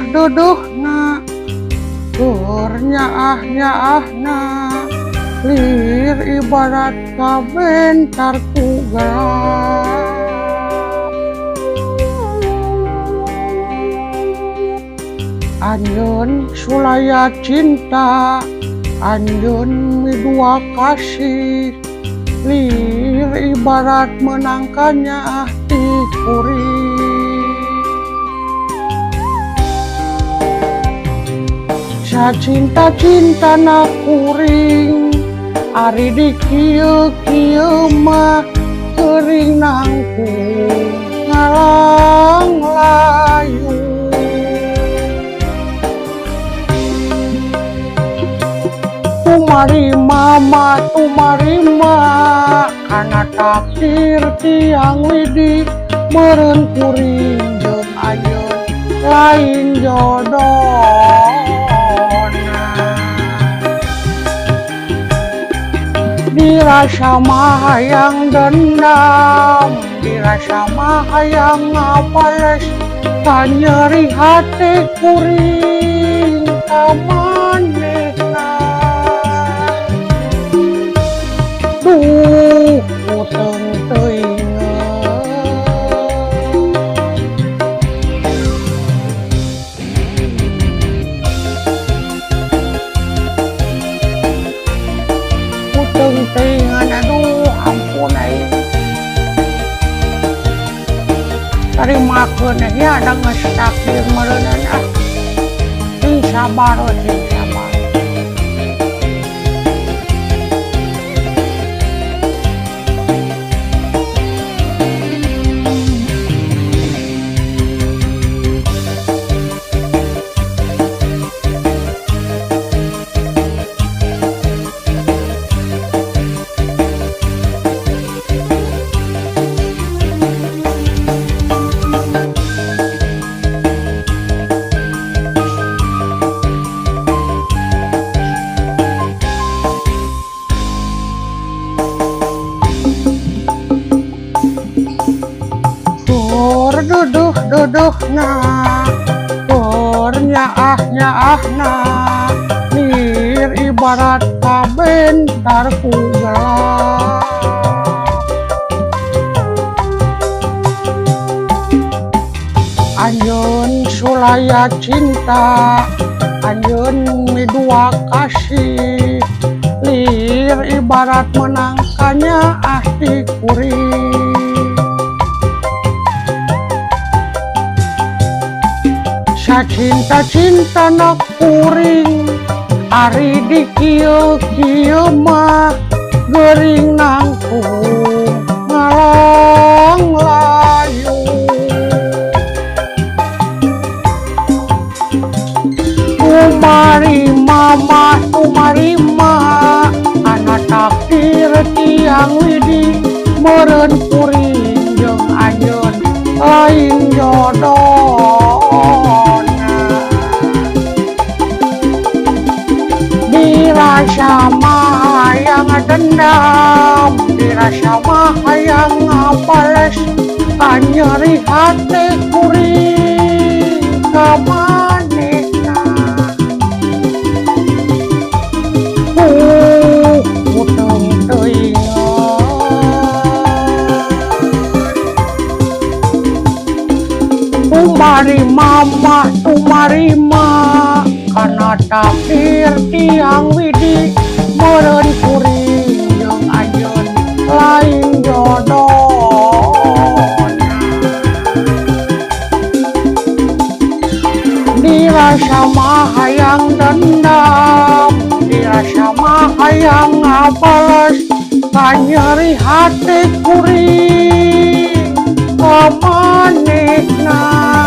Duduh na gur nyaah na lir ibarat kabentar ku gelap anjeun sulaya cinta anjeun midua kasih lir ibarat menangkannya ti kuring cinta na kuring ari di kieu mah kering nangkung ngalang layu tumarima kana takdir tiang widi meureun kuring jeung ayeun lain jodoh dirasa mah hayang dendam, dirasa mah hayang ngapales, kan nyeri hati kuring kamanehna. Duh, uteng teuing tengan aduh ampun aing tarimakeun ya ada geus takdir meureunna sing sabar sing sabar duduh na gur nyaah na lir ibarat kabentar ku gelap anjeun sulaya cinta anjeun midua kasih lir ibarat menangkannya ahdi kuring cinta na kuring ari di kieu mah geuring nangkung ngalang layu tumarima ana takdir tiang widi meureun kuring jeung anjeun lain jodoh dirasa mah hayang dendam, dirasa mah hayang ngapales, kan nyeri hati kuring kamanehna. Uteng teuing tumarima kana takdir tiang widi meureun kuring jeung anjeun lain jodohna dirasa mah hayang dendam dirasa mah hayang ngapales kan nyeri hati kuring manik na